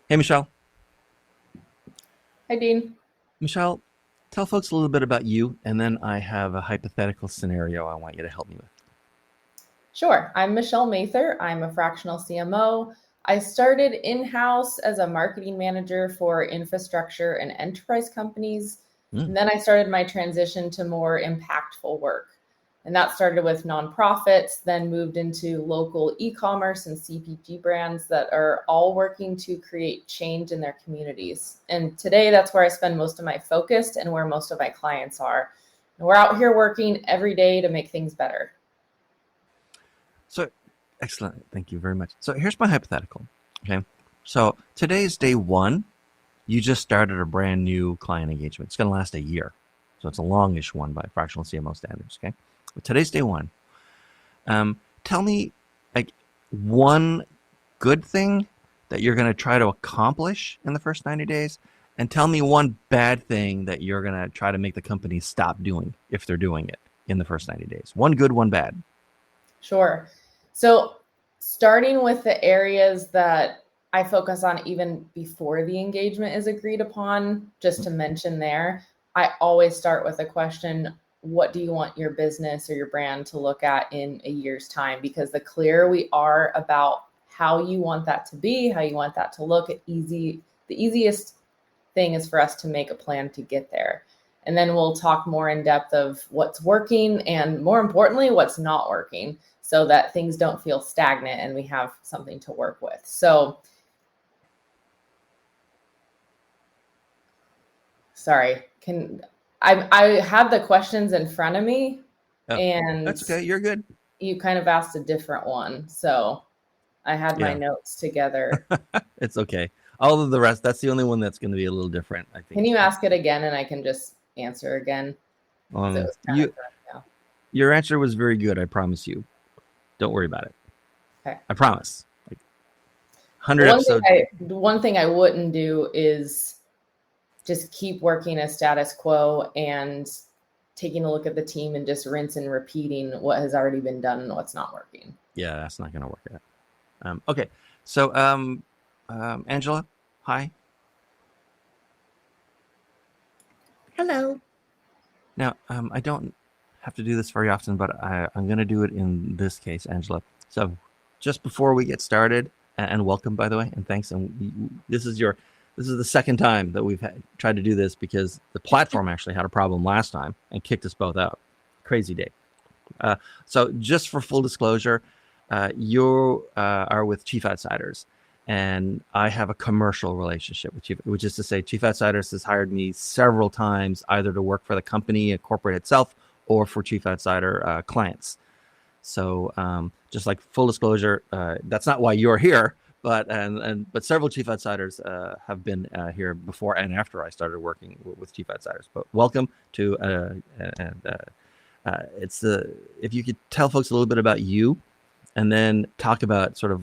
Hey, Michelle. Hi, Dean. Michelle, tell folks a little bit about you, and then I have a hypothetical scenario I want you to help me with. Sure. I'm Michelle Mayther. I'm a fractional CMO. I started in house as a marketing manager for infrastructure and enterprise companies. Mm. And then I started my transition to more impactful work. And that started with nonprofits, then moved into local e commerce and CPG brands that are all working to create change in their communities. And today, that's where I spend most of my focus and where most of my clients are. And we're out here working every day to make things better. So, excellent. Thank you very much. So, here's my hypothetical. Okay. So, today's day one. You just started a brand new client engagement. It's going to last a year. So, it's a longish one by fractional CMO standards. Okay. But today's day one. Tell me, like, one good thing that you're going to try to accomplish in the first 90 days, and tell me one bad thing that you're going to try to make the company stop doing if they're doing it in the first 90 days. One good, one bad. Sure. So, starting with the areas that I focus on even before the engagement is agreed upon, just to mention there, I always start with a question: what do you want your business or your brand to look at in a year's time? Because the clearer we are about how you want that to be, how you want that to look, the easiest thing is for us to make a plan to get there. And then we'll talk more in depth of what's working and, more importantly, what's not working, so that things don't feel stagnant and we have something to work with. So, sorry, can I had the questions in front of me, Oh, and that's okay. You're good. you kind of asked a different one. So, I had my Yeah, notes together. it's okay. All of the rest, that's the only one that's going to be a little different, I think. Can you ask it again and I can just answer again? Because it was kind of You, thrown out. your answer was very good. I promise you. Don't worry about it. Okay. I promise. Like 100 One thing episodes. I wouldn't do is just keep working as status quo and taking a look at the team and just rinse and repeating what has already been done and what's not working. Yeah, that's not going to work out. Okay. So, Angela, hi. Hello. Now, I don't have to do this very often, but I'm going to do it in this case, Angela. So, just before we get started, and welcome, by the way, and thanks. And this is the second time that tried to do this because the platform actually had a problem last time and kicked us both out. Crazy day. Uh, so, just for full disclosure, you are with Chief Outsiders, and I have a commercial relationship with Chief, which is to say, Chief Outsiders has hired me several times, either to work for the company, a corporate itself, or for Chief Outsider clients. So, just like full disclosure, that's not why you're here, but several Chief Outsiders have been here before and after I started working with Chief Outsiders. But welcome to and it's the if you could tell folks a little bit about you, and then talk about sort of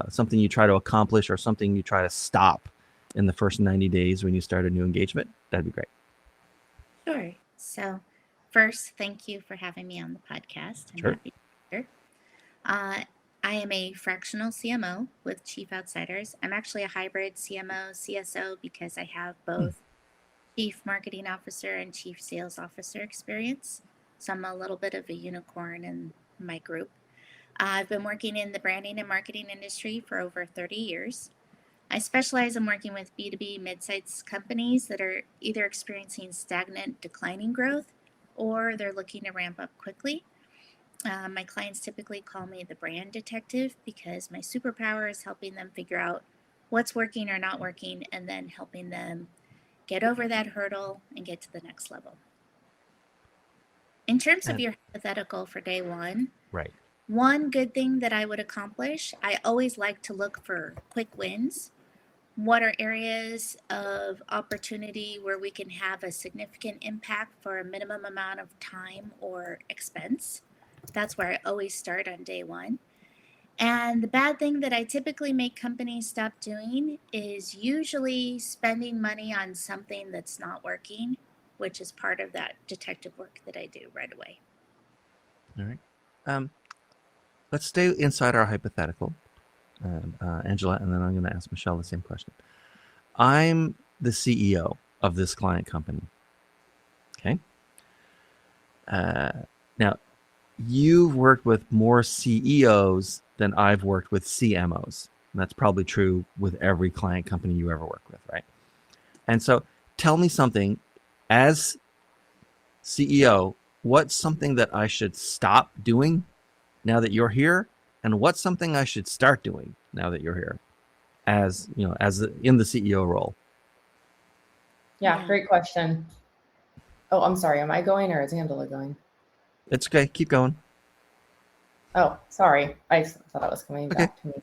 something you try to accomplish or something you try to stop in the first 90 days when you start a new engagement. That'd be great. Sure. So, first, thank you for having me on the podcast. I'm Sure. happy to be here. Uh, I am a fractional CMO with Chief Outsiders. I'm actually a hybrid CMO, CSO because I have Hmm. both Chief Marketing Officer and Chief Sales Officer experience. So, I'm a little bit of a unicorn in my group. I've been working in the branding and marketing industry for over 30 years. I specialize in working with B2B mid-sized companies that are either experiencing stagnant, declining growth, or they're looking to ramp up quickly. My clients typically call me the brand detective because my superpower is helping them figure out what's working or not working and then helping them get over that hurdle and get to the next level. In terms of And your hypothetical for day right. one good thing that I would accomplish, I always like to look for quick wins. What are areas of opportunity where we can have a significant impact for a minimum amount of time or expense? That's where I always start on day one. And the bad thing that I typically make companies stop doing is usually spending money on something that's not working, which is part of that detective work that I do right away. All right. Um, let's stay inside our hypothetical, Angela, and then I'm going to ask Michelle the same question. I'm the CEO of this client company. Okay. Now, you've worked with more CEOs than I've worked with CMOs. And that's probably true with every client company you ever work with, right? And so tell me something as CEO, what's something that I should stop doing now that you're here? And what's something I should start doing now that you're here as, in the CEO role? Yeah, Yeah. great question. Oh, I'm sorry. Am I going or is Angela going? It's okay. Keep going. Oh, sorry. I thought I was coming Okay. back to me.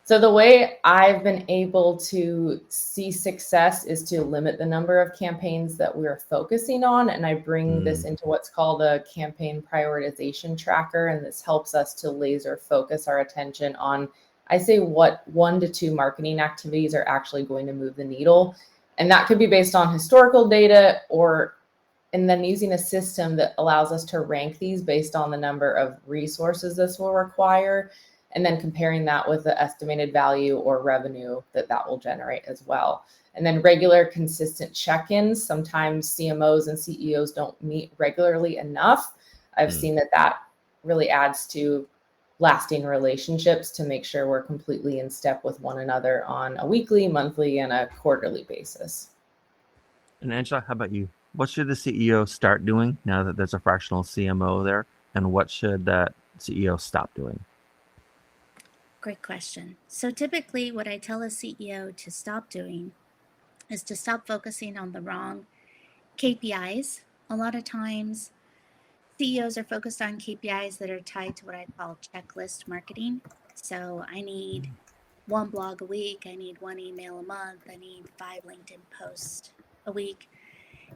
So the way I've been able to see success is to limit the number of campaigns that we're focusing on. And I bring this into what's called a campaign prioritization tracker. And this helps us to laser focus our attention on, I say, what 1 to 2 marketing activities are actually going to move the needle. And that could be based on historical data and then using a system that allows us to rank these based on the number of resources this will require, and then comparing that with the estimated value or revenue that will generate as well. And then regular, consistent check-ins. Sometimes CMOs and CEOs don't meet regularly enough. I've seen that really adds to lasting relationships to make sure we're completely in step with one another on a weekly, monthly, and a quarterly basis. And Angela, how about you? What should the CEO start doing now that there's a fractional CMO there? And what should that CEO stop doing? Great question. So typically, what I tell a CEO to stop doing is to stop focusing on the wrong KPIs. A lot of times, CEOs are focused on KPIs that are tied to what I call checklist marketing. So I need 1 blog a week, I need 1 email a month, I need 5 LinkedIn posts a week.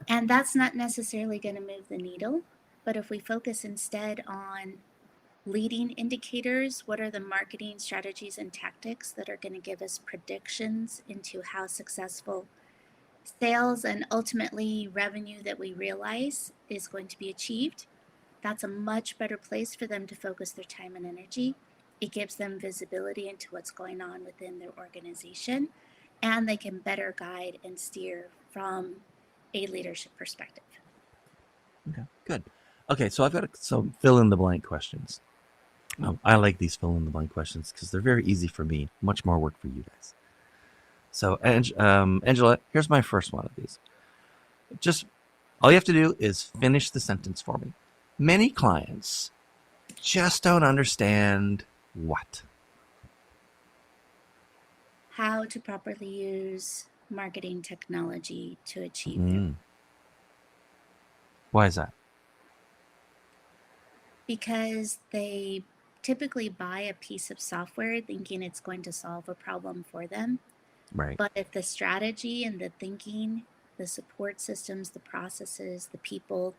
And that's not necessarily going to move the needle. But if we focus instead on leading indicators, what are the marketing strategies and tactics that are going to give us predictions into how successful sales and ultimately revenue that we realize is going to be achieved, that's a much better place for them to focus their time and energy. It gives them visibility into what's going on within their organization, and they can better guide and steer from a leadership perspective. Okay, good. Okay, so I've got some fill in the blank questions. I like these fill in the blank questions because they're very easy for me. Much more work for you guys. So, Angela, here's my first one of these. Just all you have to do is finish the sentence for me. Many clients just don't understand what? How to properly use marketing technology to achieve their. Why is that? Because they typically buy a piece of software thinking it's going to solve a problem for them. Right. But if the strategy and the thinking, the support systems, the processes, the people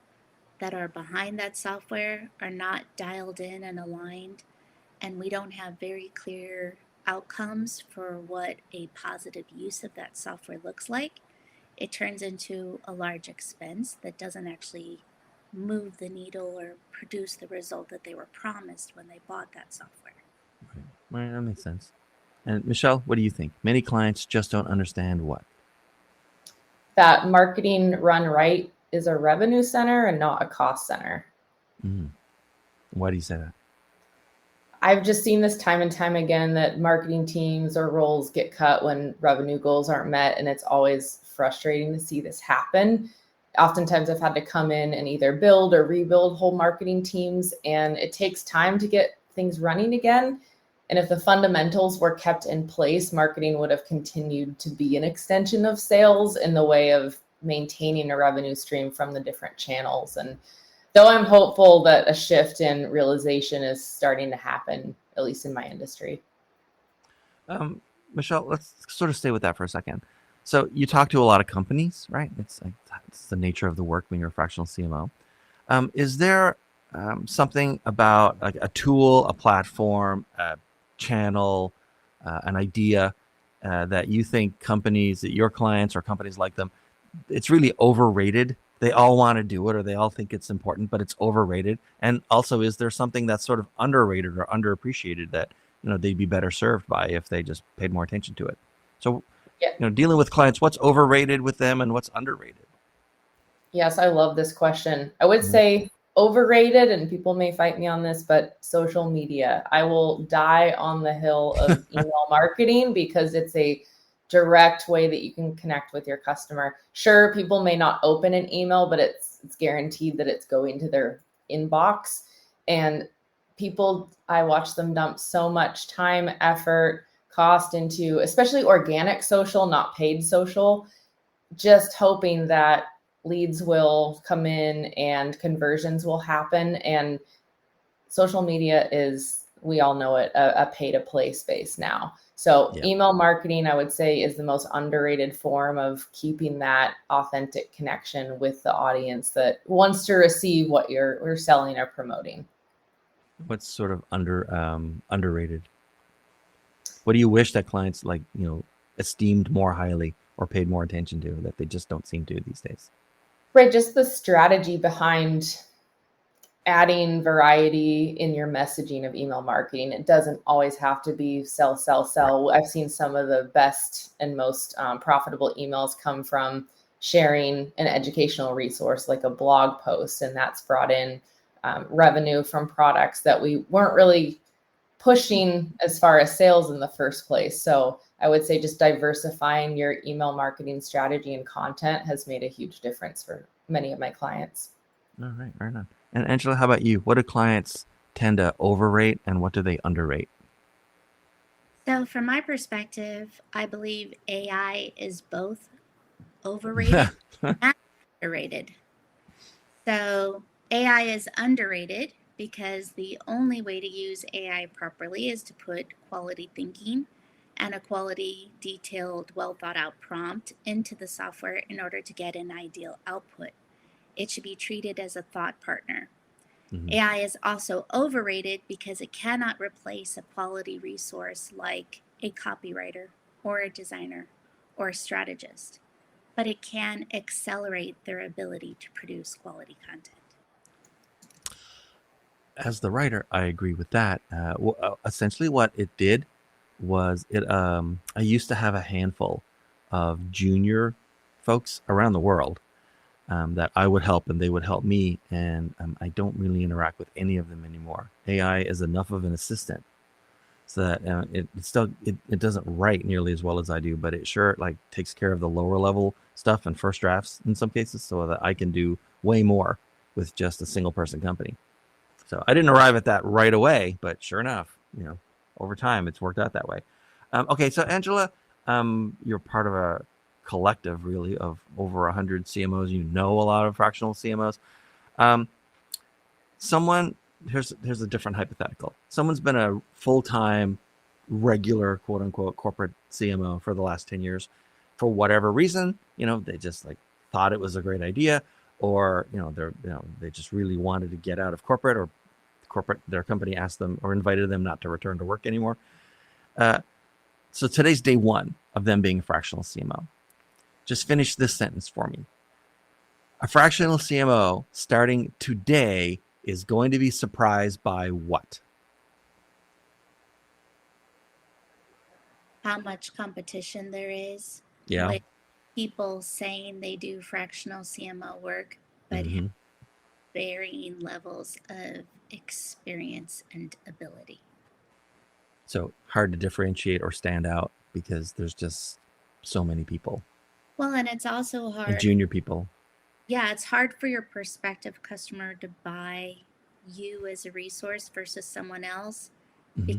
that are behind that software are not dialed in and aligned, and we don't have very clear outcomes for what a positive use of that software looks like, it turns into a large expense that doesn't actually move the needle or produce the result that they were promised when they bought that software. Right, that makes sense. And Michelle, what do you think? Many clients just don't understand what? That marketing run right is a revenue center and not a cost center. Why do you say that? I've just seen this time and time again that marketing teams or roles get cut when revenue goals aren't met. And it's always frustrating to see this happen. Oftentimes I've had to come in and either build or rebuild whole marketing teams, and it takes time to get things running again. And if the fundamentals were kept in place, marketing would have continued to be an extension of sales in the way of maintaining a revenue stream from the different channels. And though I'm hopeful that a shift in realization is starting to happen, at least in my industry. Michelle, let's sort of stay with that for a second. So you talk to a lot of companies, right? It's the nature of the work when you're a fractional CMO. Is there something about a tool, a platform, a channel, an idea that you think companies, that your clients or companies like them, it's really overrated? They all want to do it, or they all think it's important, but it's overrated. And also, is there something that's sort of underrated or underappreciated that they'd be better served by if they just paid more attention to it? So Yeah. dealing with clients, what's overrated with them and what's underrated? Yes, I love this question. I would Mhm. say overrated, and people may fight me on this, but social media. I will die on the hill of email marketing because it's a direct way that you can connect with your customer. Sure, people may not open an email, but it's guaranteed that it's going to their inbox. And people, I watch them dump so much time, effort, cost into especially organic social, not paid social, just hoping that leads will come in and conversions will happen. And social media is, we all know it, a pay to play space now. So Yeah. email marketing, I would say, is the most underrated form of keeping that authentic connection with the audience that wants to receive what you're selling or promoting. What's sort of underrated? What do you wish that clients esteemed more highly or paid more attention to that they just don't seem to these days? Right, just the strategy behind adding variety in your messaging of email marketing. It doesn't always have to be sell, sell, sell. I've seen some of the best and most profitable emails come from sharing an educational resource like a blog post, and that's brought in revenue from products that we weren't really pushing as far as sales in the first place. So I would say just diversifying your email marketing strategy and content has made a huge difference for many of my clients. All right, right on. And Angela, how about you? What do clients tend to overrate and what do they underrate? So, from my perspective, I believe AI is both overrated and underrated. So, AI is underrated because the only way to use AI properly is to put quality thinking and a quality, detailed, well thought out prompt into the software in order to get an ideal output. It should be treated as a thought partner. Mhm. AI is also overrated because it cannot replace a quality resource like a copywriter or a designer or a strategist, but it can accelerate their ability to produce quality content. As the writer, I agree with that. Essentially, what it did was it. I used to have a handful of junior folks around the world that I would help, and they would help me. And I don't really interact with any of them anymore. AI is enough of an assistant so that it doesn't write nearly as well as I do, but it sure like takes care of the lower level stuff and first drafts in some cases, so that I can do way more with just a single person company. So I didn't arrive at that right away, but sure enough, over time it's worked out that way. Okay, so Angela, you're part of a collective really of over 100 CMOs. You know a lot of fractional CMOs. Um, someone here's a different hypothetical. Someone's been a full-time, regular quote unquote corporate CMO for the last 10 years. For whatever reason, they just like thought it was a great idea, or they just really wanted to get out of corporate, or their company asked them or invited them not to return to work anymore. So today's day one of them being a fractional CMO. Just finish this sentence for me. A fractional CMO starting today is going to be surprised by what? How much competition there is Yeah. with people saying they do fractional CMO work, but have Mm-hmm. varying levels of experience and ability. So hard to differentiate or stand out because there's just so many people Well, and it's also and hard. junior people. Yeah, it's hard for your prospective customer to buy you as a resource versus someone else Mm-hmm.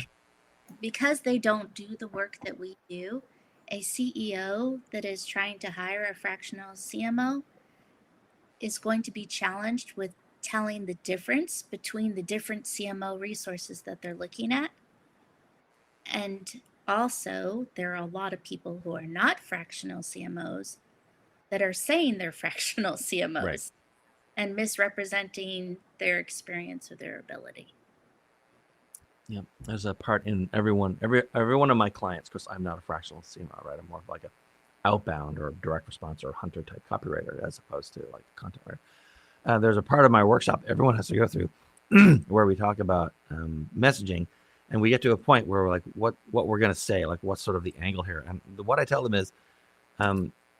because they don't do the work that we do. A CEO that is trying to hire a fractional CMO is going to be challenged with telling the difference between the different CMO resources that they're looking at. And also, there are a lot of people who are not fractional CMOs that are saying they're fractional CMOs Right. and misrepresenting their experience or their ability. Yeah, there's a part in every one of my clients, because I'm not a fractional CMO, right? I'm more of like a outbound or direct response or hunter type copywriter as opposed to like a content writer. There's a part of my workshop everyone has to go through where we talk about messaging, and we get to a point where we're like, what we're gonna say, like what's sort of the angle here, and what I tell them is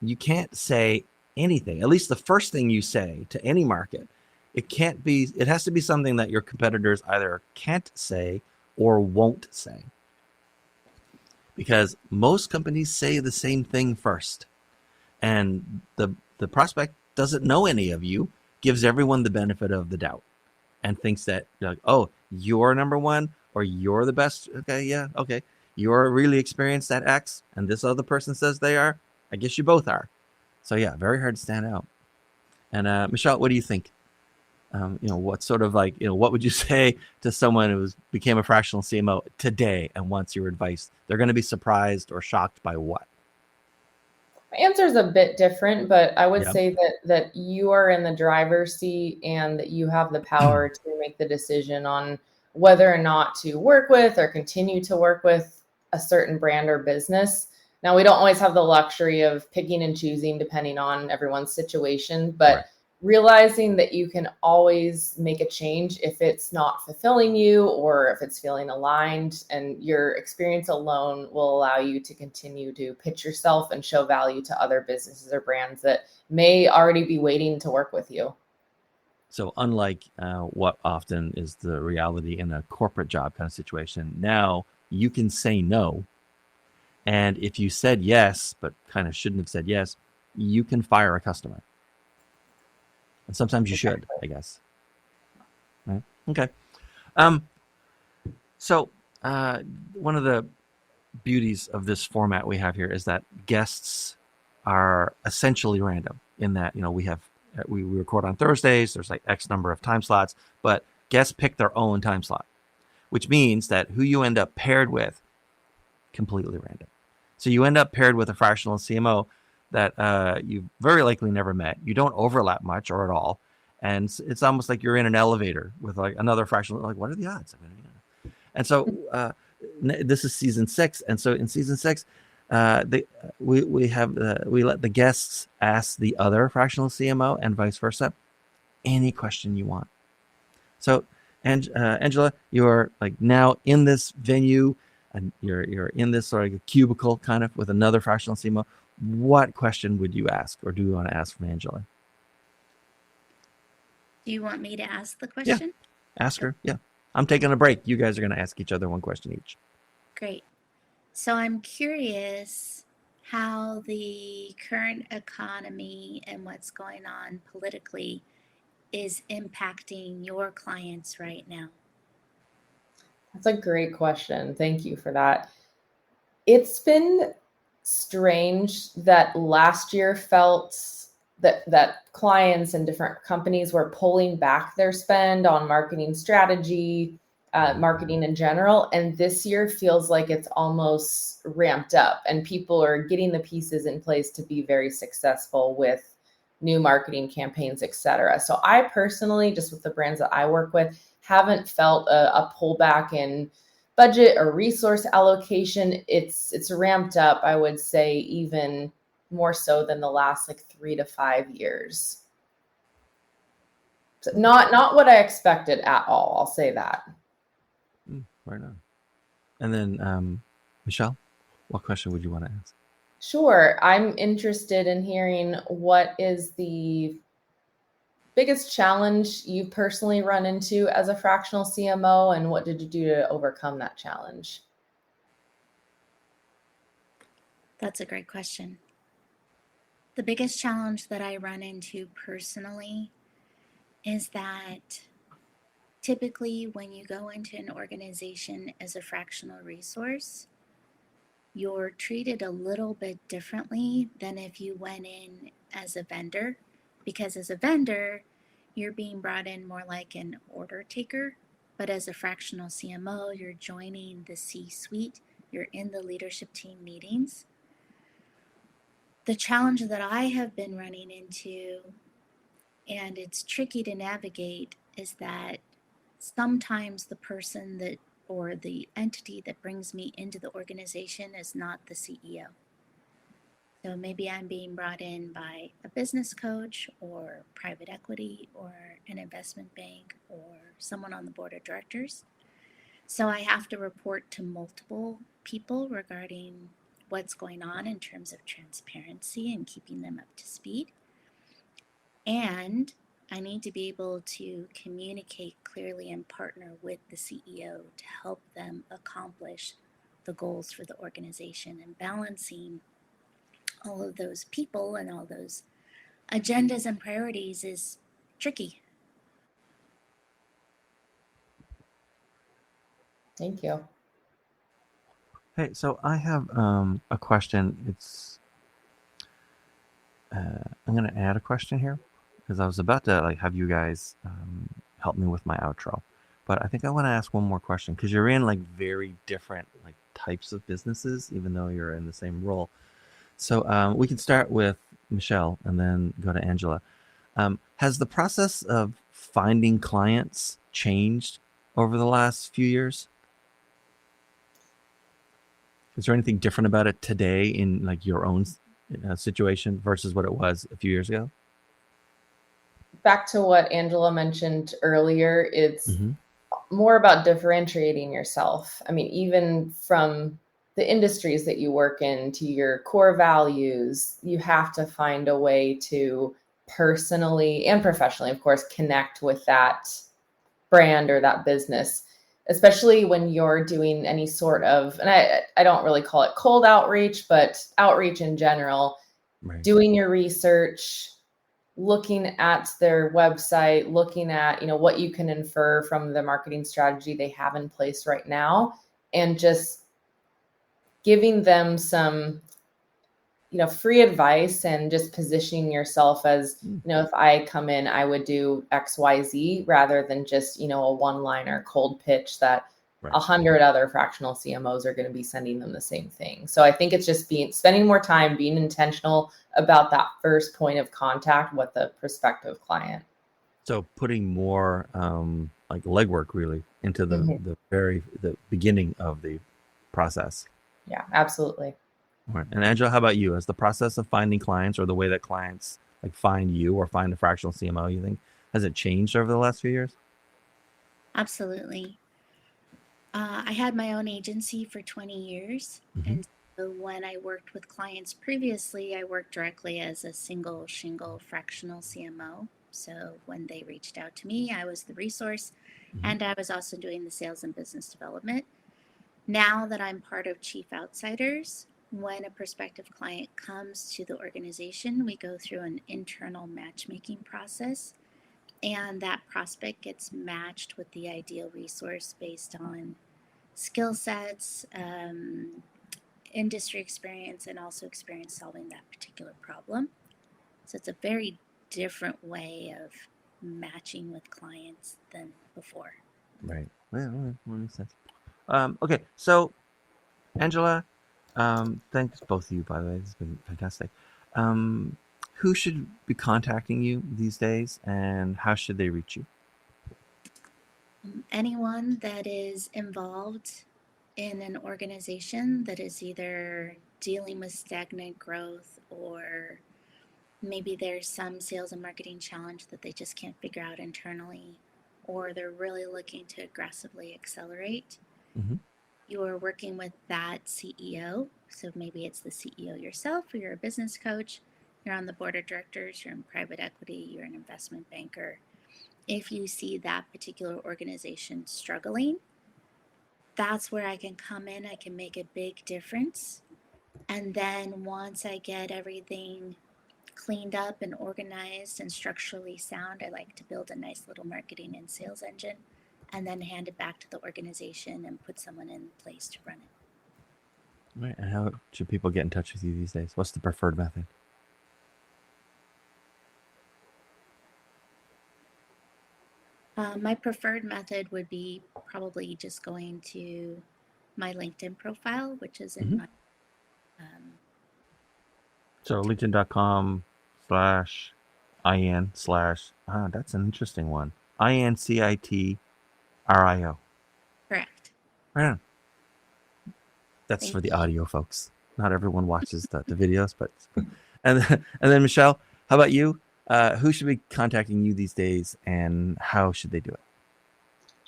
you can't say anything. At least the first thing you say to any market, it has to be something that your competitors either can't say or won't say. Because most companies say the same thing first. And the prospect doesn't know any of you, gives everyone the benefit of the doubt, and thinks that, like, oh, you're number one or you're the best. Okay, yeah, okay. You're really experienced at X, and this other person says they are. I guess you both are. So yeah, very hard to stand out. And Michelle, what do you think? What sort of what would you say to someone who became a fractional CMO today and wants your advice? They're going to be surprised or shocked by what? My answer is a bit different, but I would Yeah. say that you are in the driver's seat and that you have the power to make the decision on whether or not to work with or continue to work with a certain brand or business. Now, we don't always have the luxury of picking and choosing depending on everyone's situation, but Right. realizing that you can always make a change if it's not fulfilling you or if it's feeling aligned, and your experience alone will allow you to continue to pitch yourself and show value to other businesses or brands that may already be waiting to work with you. So unlike what often is the reality in a corporate job kind of situation, now you can say no. And if you said yes, but kind of shouldn't have said yes, you can fire a customer. And sometimes you should, I guess. Right? Okay. So one of the beauties of this format we have here is that guests are essentially random in that, we record on Thursdays. There's like X number of time slots, but guests pick their own time slot, which means that who you end up paired with, completely random. So you end up paired with a fractional CMO that you very likely never met. You don't overlap much or at all. And it's almost like you're in an elevator with like another fractional. Like, what are the odds? And so this is season 6. And so in season 6, we let the guests ask the other fractional CMO and vice versa any question you want. So, Angela, you're like now in this venue, and you're in this sort of like cubicle kind of with another fractional CMO. What question would you ask, or do you want to ask from Angela? Do you want me to ask the question? Ask her. Yeah. I'm taking a break. You guys are going to ask each other one question each. Great. So I'm curious how the current economy and what's going on politically is impacting your clients right now. That's a great question. Thank you for that. It's been strange that last year felt that clients and different companies were pulling back their spend on marketing strategy, marketing in general. And this year feels like it's almost ramped up and people are getting the pieces in place to be very successful with new marketing campaigns, et cetera. So I personally, just with the brands that I work with, haven't felt a pullback in budget or resource allocation. It's ramped up, I would say, even more so than the last like 3 to 5 years. So not what I expected at all. I'll say that. Right on. And then Michelle, what question would you want to ask? Sure. I'm interested in hearing what is the biggest challenge you personally run into as a fractional CMO, and what did you do to overcome that challenge? That's a great question. The biggest challenge that I run into personally is that typically when you go into an organization as a fractional resource, you're treated a little bit differently than if you went in as a vendor, because as a vendor, you're being brought in more like an order taker. But as a fractional CMO, you're joining the C-suite, you're in the leadership team meetings. The challenge that I have been running into, and it's tricky to navigate, is that sometimes the person that or the entity that brings me into the organization is not the CEO. So maybe I'm being brought in by a business coach or private equity or an investment bank or someone on the board of directors. So I have to report to multiple people regarding what's going on in terms of transparency and keeping them up to speed. And I need to be able to communicate clearly and partner with the CEO to help them accomplish the goals for the organization. And balancing all of those people and all those agendas and priorities is tricky. Thank you. Hey, so I have a question. I'm going to add a question here because I was about to have you guys help me with my outro, but I think I want to ask one more question because you're in very different types of businesses, even though you're in the same role. So we can start with Michelle and then go to Angela. Has the process of finding clients changed over the last few years? Is there anything different about it today in your own situation versus what it was a few years ago? Back to what Angela mentioned earlier, it's Mm-hmm. more about differentiating yourself. I mean, even from the industries that you work in to your core values, you have to find a way to personally and professionally, of course, connect with that brand or that business, especially when you're doing any sort of, and I don't really call it cold outreach, but outreach in general, Right. doing your research, looking at their website, looking at, what you can infer from the marketing strategy they have in place right now, and just giving them some, free advice and just positioning yourself as, if I come in, I would do XYZ rather than just, a one-liner cold pitch that Right. 100 other fractional CMOs are going to be sending them the same thing. So I think it's just spending more time being intentional about that first point of contact with the prospective client. So putting more legwork really into the beginning of the process. Yeah, absolutely. All right. And Angela, how about you? Has the process of finding clients or the way that clients find you or find a fractional CMO, you think, has it changed over the last few years? Absolutely. I had my own agency for 20 years. Mm-hmm. And so when I worked with clients previously, I worked directly as a single shingle fractional CMO. So when they reached out to me, I was the resource, and I was also doing the sales and business development. Now that I'm part of Chief Outsiders, when a prospective client comes to the organization, we go through an internal matchmaking process, and that prospect gets matched with the ideal resource based on skill sets, industry experience, and also experience solving that particular problem. So it's a very different way of matching with clients than before. Right. Yeah, that makes sense. Okay, so Angela, thanks both of you, by the way. This has been fantastic. Who should be contacting you these days, and how should they reach you? Anyone that is involved in an organization that is either dealing with stagnant growth, or maybe there's some sales and marketing challenge that they just can't figure out internally, or they're really looking to aggressively accelerate. Mm-hmm. You're working with that CEO. So maybe it's the CEO yourself, or you're a business coach, you're on the board of directors, you're in private equity, you're an investment banker. If you see that particular organization struggling, that's where I can come in. I can make a big difference. And then once I get everything cleaned up and organized and structurally sound, I like to build a nice little marketing and sales engine and then hand it back to the organization and put someone in place to run it. Right. And how should people get in touch with you these days? What's the preferred method? My preferred method would be probably just going to my LinkedIn profile, which is in my So linkedin.com/IN/ that's an interesting one. INCITRIO. correct. Right on. That's Thank for the you. audio folks. Not everyone watches the videos, but and then Michelle, how about you? Who should be contacting you these days, and how should they do it?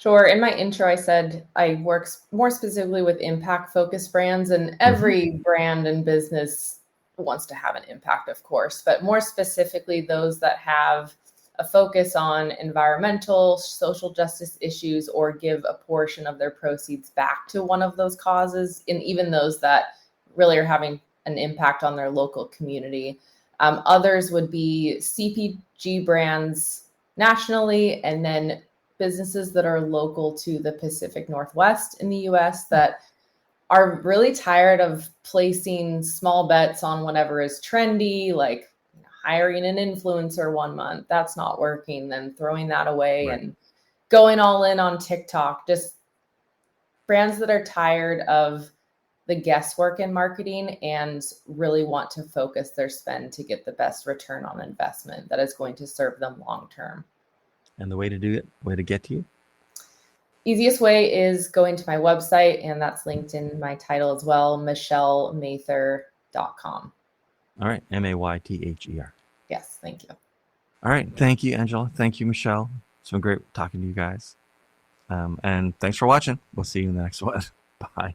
Sure. In my intro, I said I work more specifically with impact-focused brands, and every brand and business wants to have an impact, of course, but more specifically, those that have a focus on environmental, social justice issues, or give a portion of their proceeds back to one of those causes, and even those that really are having an impact on their local community. Others would be CPG brands nationally, and then businesses that are local to the Pacific Northwest in the US that are really tired of placing small bets on whatever is trendy, like hiring an influencer one month. That's not working, then throwing that away and going all in on TikTok. Just brands that are tired of the guesswork in marketing and really want to focus their spend to get the best return on investment that is going to serve them long term. And the way to do it, way to get to you? Easiest way is going to my website, and that's linked in my title as well, michellemayther.com. All right, Mayther. Yes, thank you. All right, thank you, Angela. Thank you, Michelle. It's been great talking to you guys. And thanks for watching. We'll see you in the next one. Bye.